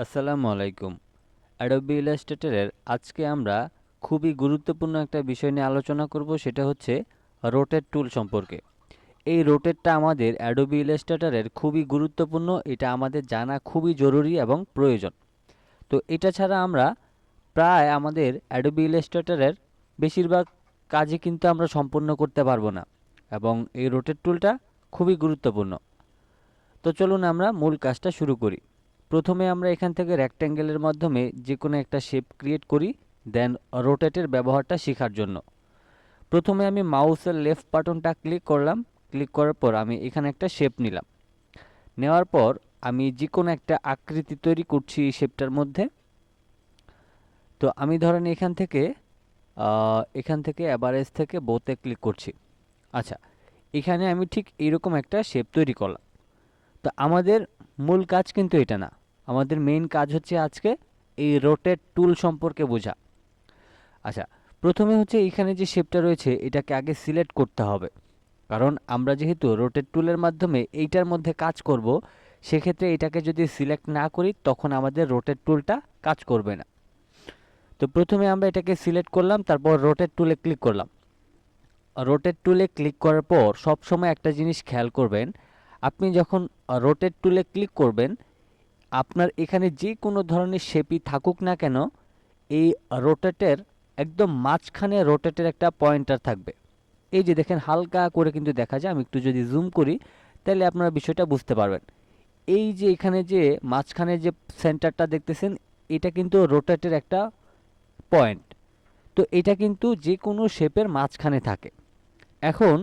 আসসালামু আলাইকুম। অ্যাডোবি ইলাস্ট্রেটরের আজকে আমরা খুবই গুরুত্বপূর্ণ একটা বিষয় নিয়ে আলোচনা করব, সেটা হচ্ছে রোটেট টুল সম্পর্কে। এই রোটেটটা আমাদের অ্যাডোবি ইলাস্ট্রেটরের খুবই গুরুত্বপূর্ণ, এটা আমাদের জানা খুবই জরুরি এবং প্রয়োজন। তো এটা ছাড়া আমরা প্রায় আমাদের অ্যাডোবি ইলাস্ট্রেটরের বেশিরভাগ কাজই কিন্তু আমরা সম্পূর্ণ করতে পারবো না, এবং এই রোটেট টুলটা খুবই গুরুত্বপূর্ণ। তো চলুন আমরা মূল কাজটা শুরু করি। প্রথমে আমরা এখান থেকে রেক্ট্যাঙ্গেলের মাধ্যমে যে কোনো একটা শেপ ক্রিয়েট করি, দেন রোটেটের ব্যবহারটা শেখার জন্য প্রথমে আমি মাউসের লেফট বাটনটা ক্লিক করলাম। ক্লিক করার পর আমি এখানে একটা শেপ নিলাম। নেওয়ার পর আমি যে কোনো একটা আকৃতি তৈরি করছি এই শেপটার মধ্যে। তো আমি ধরেন এখান থেকে অ্যাভারেজ থেকে বোতে ক্লিক করছি। আচ্ছা, এখানে আমি ঠিক এইরকম একটা শেপ তৈরি করলাম। তো আমাদের মূল কাজ কিন্তু এটা না, আমাদের মেইন কাজ হচ্ছে আজকে এই রোটেট টুল সম্পর্কে বোঝা। আচ্ছা, প্রথমে হচ্ছে এখানে যে শেপটা রয়েছে এটাকে আগে সিলেক্ট করতে হবে, কারণ আমরা যেহেতু রোটেট টুলের মাধ্যমে এইটার মধ্যে কাজ করব, সেক্ষেত্রে এটাকে যদি সিলেক্ট না করি তখন আমাদের রোটেট টুলটা কাজ করবে না। তো প্রথমে আমরা এটাকে সিলেক্ট করলাম, তারপর রোটেট টুলে ক্লিক করলাম। রোটেট টুলে ক্লিক করার পর সবসময় একটা জিনিস খেয়াল করবেন, আপনি যখন রোটেট টুলে ক্লিক করবেন, আপনার এখানে যে কোনো ধরনের শেপই থাকুক না কেন, এই রোটেটের একদম মাঝখানে রোটেটের একটা পয়েন্টার থাকবে। এই যে দেখেন হালকা করে কিন্তু দেখা যায়, আমি একটু যদি জুম করি তাহলে আপনারা বিষয়টা বুঝতে পারবেন। এই যে এখানে যে মাঝখানে যে সেন্টারটা দেখতেছেন, এটা কিন্তু রোটেটের একটা পয়েন্ট। তো এটা কিন্তু যে কোনো শেপের মাঝখানে থাকে। এখন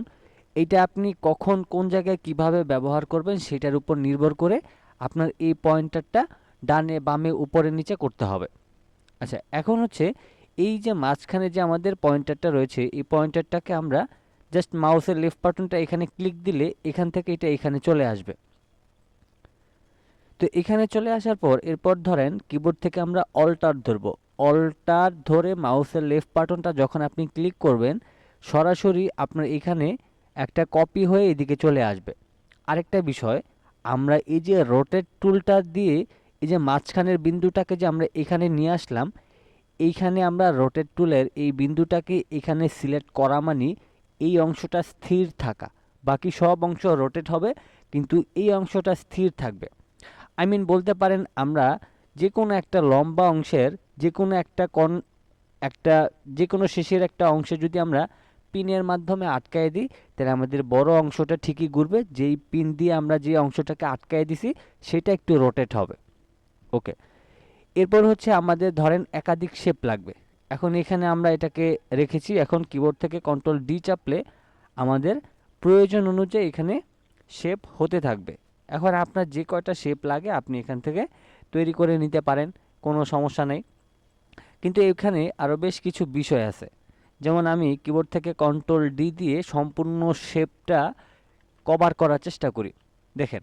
এটা আপনি কখন কোন জায়গায় কিভাবে ব্যবহার করবেন সেটার উপর নির্ভর করে আপনার এই পয়েন্টারটা ডানে বামে উপরে নিচে করতে হবে। আচ্ছা, এখন হচ্ছে এই যে মাঝখানে যে আমাদের পয়েন্টারটা রয়েছে, এই পয়েন্টারটাকে আমরা জাস্ট মাউসের লেফট বাটনটা এখানে ক্লিক দিলে এখান থেকে এটা এখানে চলে আসবে। তো এখানে চলে আসার পর এরপর ধরেন কিবোর্ড থেকে আমরা অল্টার ধরব। অল্টার ধরে মাউসের লেফট বাটনটা যখন আপনি ক্লিক করবেন, সরাসরি আপনার এখানে একটা কপি হয়ে এদিকে চলে আসবে। আরেকটা বিষয়, আমরা এই যে রোটেট টুলটা দিয়ে এই যে মাঝখানের বিন্দুটাকে যে আমরা এখানে নিয়ে আসলাম, এইখানে আমরা রোটেট টুলের এই বিন্দুটাকে এখানে সিলেক্ট করা মানে এই অংশটা স্থির থাকা, বাকি সব অংশ রোটেট হবে কিন্তু এই অংশটা স্থির থাকবে। আই মিন বলতে পারেন, আমরা যে কোনো একটা লম্বা অংশের যে কোনো একটা একটা যে কোনো শেষের একটা অংশে যদি আমরা পিনের মাধ্যমে আটকায় দিই, তাহলে আমাদের বড় অংশটা ঠিকই ঘুরবে, যেই পিন দিয়ে আমরা যে অংশটাকে আটকায় দিছি সেটা একটু রোটেট হবে। ওকে, এরপর হচ্ছে আমাদের ধরেন একাধিক শেপ লাগবে। এখন এখানে আমরা এটাকে রেখেছি, এখন কিবোর্ড থেকে কন্ট্রোল ডি চাপলে আমাদের প্রয়োজন অনুযায়ী এখানে শেপ হতে থাকবে। এখন আপনার যে কয়টা শেপ লাগে আপনি এখান থেকে তৈরি করে নিতে পারেন, কোনো সমস্যা নেই। কিন্তু এখানে আরও বেশ কিছু বিষয় আছে, যেমন আমি কিবোর্ড থেকে কন্ট্রোল ডি দিয়ে সম্পূর্ণ শেপটা কভার করার চেষ্টা করি। দেখেন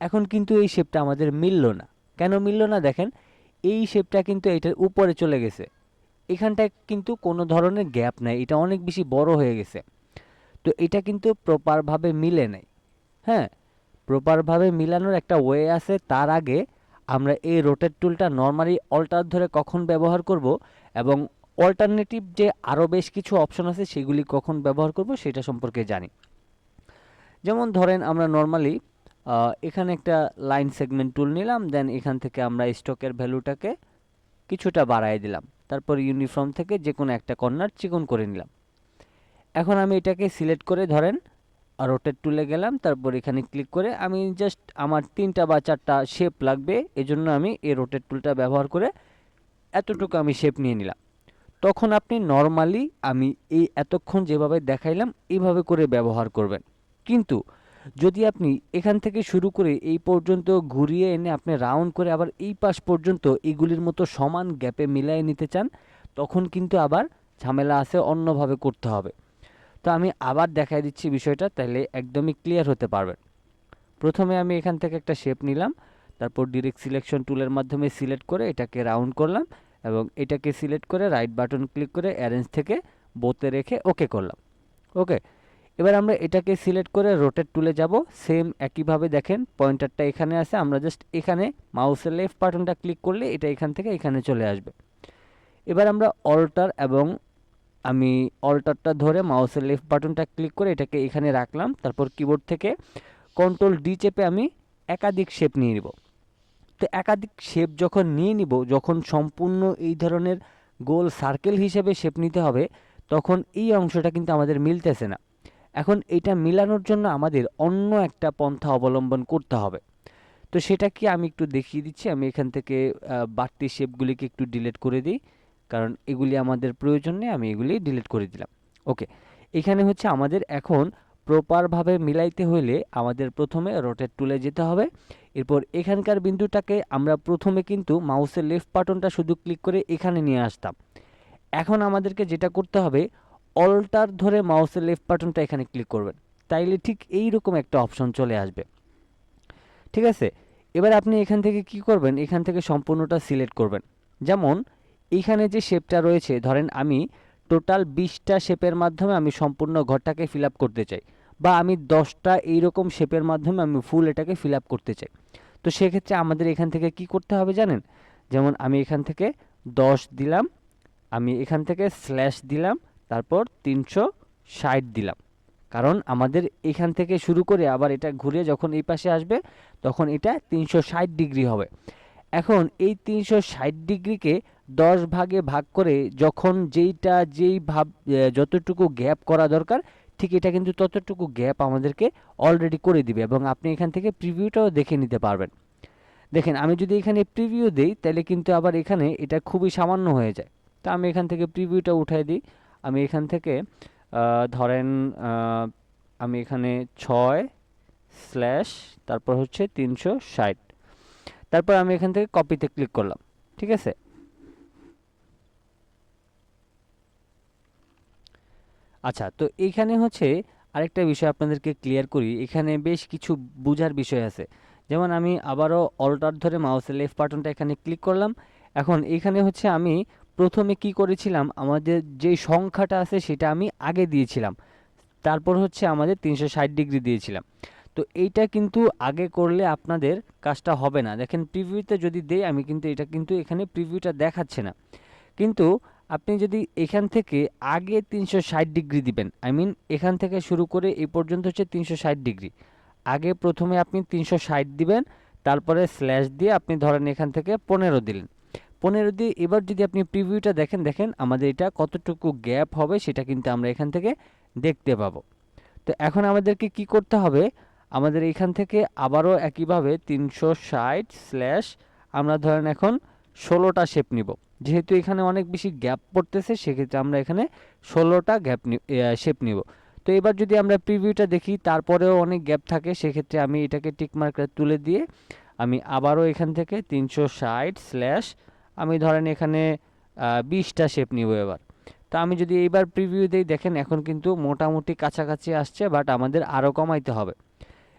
এখন কিন্তু এই শেপটা আমাদের মিলল না। কেন মিলল না দেখেন, এই শেপটা কিন্তু এটার উপরে চলে গেছে, এখানটায় কিন্তু কোনো ধরনের গ্যাপ নাই, এটা অনেক বেশি বড় হয়ে গেছে। তো এটা কিন্তু প্রপারভাবে মিলে নাই। হ্যাঁ, প্রপারভাবে মিলানোর একটা ওয়ে আছে। তার আগে আমরা এই রোটেট টুলটা নর্মালি অল্টার ধরে কখন ব্যবহার করব, এবং অল্টারনেটিভ যে আরও বেশ কিছু অপশন আছে সেগুলি কখন ব্যবহার করব সেটা সম্পর্কে জানি। যেমন ধরেন আমরা নর্মালি এখানে একটা লাইন সেগমেন্ট টুল নিলাম, দেন এখান থেকে আমরা স্টকের ভ্যালুটাকে কিছুটা বাড়ায় দিলাম, তারপর ইউনিফর্ম থেকে যে কোনো একটা কর্নার চিকন করে নিলাম। এখন আমি এটাকে সিলেক্ট করে ধরেন রোটেট টুলে গেলাম, তারপর এখানে ক্লিক করে আমি জাস্ট আমার 3টা বা 4টা শেপ লাগবে, এজন্য আমি এই রোটেট টুলটা ব্যবহার করে এতটুকু আমি শেপ নিয়ে নিলাম। তখন আপনি নর্মালি আমি এই এতক্ষণ যেভাবে দেখাইলাম এইভাবে করে ব্যবহার করবেন। কিন্তু যদি আপনি এখান থেকে শুরু করে এই পর্যন্ত ঘুরিয়ে এনে আপনি রাউন্ড করে আবার এই পাশ পর্যন্ত এইগুলির মতো সমান গ্যাপে মিলাই নিতে চান, তখন কিন্তু আবার ঝামেলা আছে, অন্যভাবে করতে হবে। তো আমি আবার দেখাই দিচ্ছি বিষয়টা, তাহলে একদমই ক্লিয়ার হতে পারবেন। প্রথমে আমি এখান থেকে একটা শেপ নিলাম, তারপর ডিরেক্ট সিলেকশন টুলের মাধ্যমে সিলেক্ট করে এটাকে রাউন্ড করলাম, এবং এটাকে সিলেক্ট করে রাইট বাটন ক্লিক করে অ্যারেঞ্জ থেকে বোতে রেখে ওকে করলাম। ওকে, এবার আমরা এটাকে সিলেক্ট করে রোটেট টুলে যাব। সেম একইভাবে দেখেন পয়েন্টারটা এখানে আছে, আমরা জাস্ট এখানে মাউসের লেফট বাটনটা ক্লিক করলে এটা এখান থেকে এখানে চলে আসবে। এবার আমরা অল্টার এবং আমি অল্টারটা ধরে মাউসের লেফট বাটনটা ক্লিক করে এটাকে এখানে রাখলাম। তারপর কিবোর্ড থেকে কন্ট্রোল ডি চেপে আমি একাধিক শেপ নিয়ে নিব। তো একাধিক শেপ যখন নিয়ে নিব, যখন সম্পূর্ণ এই ধরনের গোল সার্কেল হিসেবে শেপ নিতে হবে, তখন এই অংশটা কিন্তু আমাদের মিলতেছে না। এখন এটা মিলানোর জন্য আমাদের অন্য একটা পন্থা অবলম্বন করতে হবে। তো সেটা কি আমি একটু দেখিয়ে দিচ্ছি। আমি এখান থেকে বাড়তি শেপগুলিকে একটু ডিলিট করে দিই, কারণ এগুলি আমাদের প্রয়োজন নেই, আমি এগুলি ডিলিট করে দিলাম। ওকে, এখানে হচ্ছে আমাদের এখন প্রপারভাবে মিলাইতে হইলে আমাদের প্রথমে রোটেট টুলে যেতে হবে। এরপর এখানকার বিন্দুটাকে আমরা প্রথমে কিন্তু মাউসের লেফট বাটনটা শুধু ক্লিক করে এখানে নিয়ে আসতাম। এখন আমাদেরকে যেটা করতে হবে, অল্টার ধরে মাউসের লেফট বাটনটা এখানে ক্লিক করবেন, তাইলে ঠিক এই রকম একটা অপশন চলে আসবে। ঠিক আছে, এবার আপনি এখান থেকে কি করবেন, এখান থেকে সম্পূর্ণটা সিলেক্ট করবেন। যেমন এইখানে যে শেপটা রয়েছে, ধরেন আমি টোটাল 20টা শেপের মাধ্যমে আমি সম্পূর্ণ ঘরটাকে ফিল আপ করতে চাই, বা আমি 10টা এইরকম শেপের মাধ্যমে আমি ফুল এটাকে ফিল আপ করতে চাই। তো সেক্ষেত্রে আমাদের এখান থেকে কি করতে হবে জানেন, যেমন আমি এখান থেকে 10 দিলাম, আমি এখান থেকে স্ল্যাশ দিলাম, তারপর 360 দিলাম। কারণ আমাদের এখান থেকে শুরু করে আবার এটা ঘুরে যখন এই পাশে আসবে, তখন এটা 360 ডিগ্রি হবে। এখন এই 360 ডিগ্রিকে 10 ভাগে ভাগ করে যখন যেই যতটুকু গ্যাপ করা দরকার, ঠিক এটা কিন্তু ততটুকু গ্যাপ আমাদেরকে অলরেডি করে দিবে, এবং আপনি এখান থেকে প্রিভিউটাও দেখে নিতে পারবেন। দেখেন আমি যদি এখানে প্রিভিউ দেই, তাহলে কিন্তু আবার এখানে এটা খুবই সামান্য হয়ে যায়। তা আমি এখান থেকে প্রিভিউটা উঠাই দিই। আমি এখান থেকে ধরেন আমি এখানে 6 স্ল্যাশ তারপর হচ্ছে 360, তারপর আমি এখান থেকে কপিতে ক্লিক করলাম। ঠিক আছে, আচ্ছা, তো এইখানে হচ্ছে আরেকটা বিষয় আপনাদেরকে ক্লিয়ার করি। এখানে বেশ কিছু বোঝার বিষয় আছে। যেমন আমি আবারও অল্টার ধরে মাউসের লেফট বাটনটা এখানে ক্লিক করলাম। এখন এখানে হচ্ছে আমি প্রথমে কি করেছিলাম, আমাদের যে সংখ্যাটা আছে সেটা আমি আগে দিয়েছিলাম, তারপর হচ্ছে আমাদের 360 ডিগ্রি দিয়েছিলাম। তো এইটা কিন্তু আগে করলে আপনাদের কাজটা হবে না। দেখেন প্রিভিউতে যদি দেই, আমি কিন্তু এটা কিন্তু এখানে প্রিভিউটা দেখাচ্ছে না। কিন্তু আপনি যদি এখান থেকে আগে 360 ডিগ্রি দিবেন, আই মিন এখান থেকে শুরু করে এই পর্যন্ত হচ্ছে 360 ডিগ্রি, আগে প্রথমে আপনি 360 দিবেন, তারপরে স্ল্যাশ দিয়ে আপনি ধরেন এখান থেকে 15 দিলেন। 15 দিয়ে এবার যদি আপনি প্রিভিউটা দেখেন, দেখেন আমাদের এটা কতটুকু গ্যাপ হবে সেটা কিন্তু আমরা এখান থেকে দেখতে পাবো। তো এখন আমাদেরকে কি করতে হবে, আমাদের এখান থেকে আবারও একইভাবে 360 স্ল্যাশ আমরা ধরেন এখন 16টা শেপ নিব। যেহেতু এখানে অনেক বেশি গ্যাপ পড়তেছে, সেক্ষেত্রে আমরা এখানে 16টা শেপ নিব। তো এবার যদি আমরা প্রিভিউটা দেখি, তারপরেও অনেক গ্যাপ থাকে, সেক্ষেত্রে আমি এটাকে টিক মার্কার তুলে দিয়ে আমি আবারও এখান থেকে 360 স্ল্যাশ আমি ধরেন এখানে 20টা শেপ নিব এবার। তো আমি যদি এইবার প্রিভিউ দেই, দেখেন এখন কিন্তু মোটামুটি কাছাকাছি আসছে, বাট আমাদের আরও কমাইতে হবে।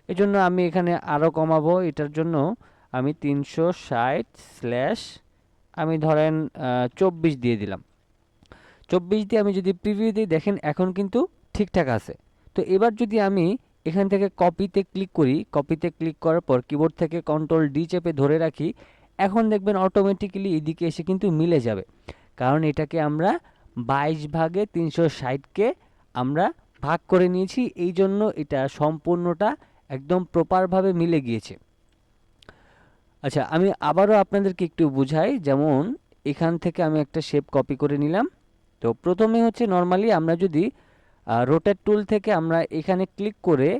এজন্য আমি এখানে আরও কমাবো। এটার জন্য আমি 360 স্ল্যাশ আমি ধরেন 24 দিয়ে দিলাম। 24 দিয়ে আমি যদি প্রিভিউ দিই, দেখেন এখন কিন্তু ঠিকঠাক আছে। তো এবার যদি আমি এখান থেকে কপিতে ক্লিক করি, কপিতে ক্লিক করার পর কিবোর্ড থেকে কন্ট্রোল ডি চেপে ধরে রাখি, এখন দেখবেন অটোমেটিক্যালি এদিকে এসে কিন্তু মিলে যাবে। কারণ এটাকে আমরা 22 ভাগে 360কে আমরা ভাগ করে নিয়েছি, এই জন্য এটা সম্পূর্ণটা একদম প্রপারভাবে মিলে গিয়েছে। আচ্ছা, আমি আবারও আপনাদেরকে একটু বুঝাই। যেমন এখান থেকে আমি একটা শেপ কপি করে নিলাম। তো প্রথমে হচ্ছে নর্মালি আমরা যদি রোটেট টুল থেকে আমরা এখানে ক্লিক করে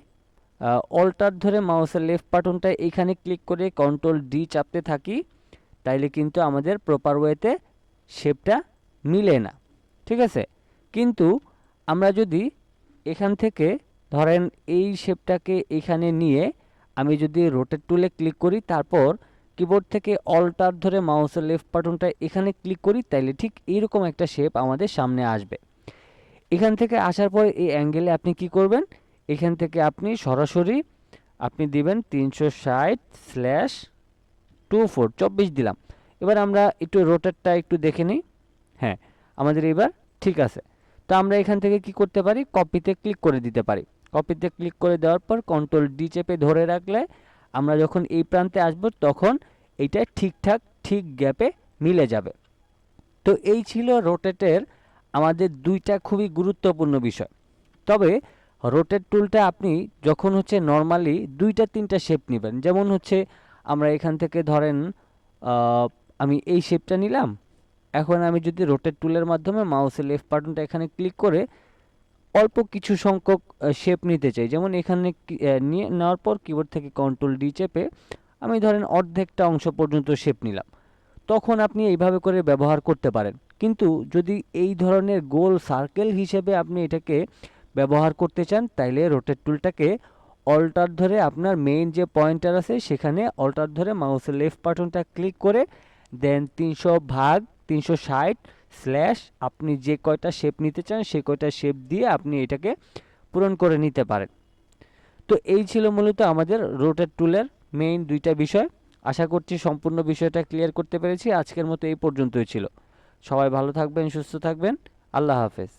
অল্টার ধরে মাউসের লেফট বাটনটা এখানে ক্লিক করে কন্ট্রোল ডি চাপতে থাকি, তাইলে কিন্তু আমাদের প্রপার ওয়েতে শেপটা মিলে না। ঠিক আছে, কিন্তু আমরা যদি এখান থেকে ধরেন এই শেপটাকে এখানে নিয়ে আমি যদি রোটেট টুলে ক্লিক করি, তারপর কিবোর্ড থেকে অল্টার ধরে মাউসের লেফট বাটনটা এখানে ক্লিক করি, তাইলে ঠিক এইরকম একটা শেপ আমাদের সামনে আসবে। এখান থেকে আসার পর এই অ্যাঙ্গেলে আপনি কি করবেন, এখান থেকে আপনি সরাসরি আপনি দিবেন 360 স্ল্যাশ 24 দিলাম। এবার আমরা একটু রোটেটটা একটু দেখে নিই। হ্যাঁ, আমাদের এবার ঠিক আছে। তো আমরা এখান থেকে কি করতে পারি, কপিতে ক্লিক করে দিতে পারি। কপিতে ক্লিক করে দেওয়ার পর কন্ট্রোল ডি চেপে ধরে রাখলে আমরা যখন এই প্রান্তে আসব তখন এইটা ঠিকঠাক ঠিক গ্যাপে মিলে যাবে। তো এই ছিল রোটেটের আমাদের দুইটা খুবই গুরুত্বপূর্ণ বিষয়। তবে রোটেট টুলটা আপনি যখন হচ্ছে নর্মালি দুইটা তিনটা শেপ নেবেন, যেমন হচ্ছে আমরা এখান থেকে ধরেন আমি এই শেপটা নিলাম, এখন আমি যদি রোটেট টুলের মাধ্যমে মাউসের লেফট বাটনটা এখানে ক্লিক করে অল্প কিছু সংখ্যক শেপ নিতে চাই, যেমন এখানে নিয়ে নেওয়ার পর কিবোর্ড থেকে কন্ট্রোল ডি চেপে আমি ধরেন অর্ধেকটা অংশ পর্যন্ত শেপ নিলাম, তখন আপনি এইভাবে করে ব্যবহার করতে পারেন। কিন্তু যদি এই ধরনের গোল সার্কেল হিসেবে আপনি এটাকে ব্যবহার করতে চান, তাইলে রোটেট টুলটাকে অল্টার ধরে আপনার মেইন যে পয়েন্টার আছে সেখানে অল্টার ধরে মাউসের লেফট বাটনটা ক্লিক করে দেন 300/360 স্ল্যাশ আপনি যে কয়টা শেপ নিতে চান সেই কয়টা শেপ দিয়ে আপনি এটাকে পূরণ করে নিতে পারেন। তো এই ছিল মূলত আমাদের রোটেট টুলের মেইন দুইটা বিষয়। আশা করছি সম্পূর্ণ বিষয়টা ক্লিয়ার করতে পেরেছি। আজকের মতো এই পর্যন্তই ছিল। সবাই ভালো থাকবেন, সুস্থ থাকবেন। আল্লাহ হাফেজ।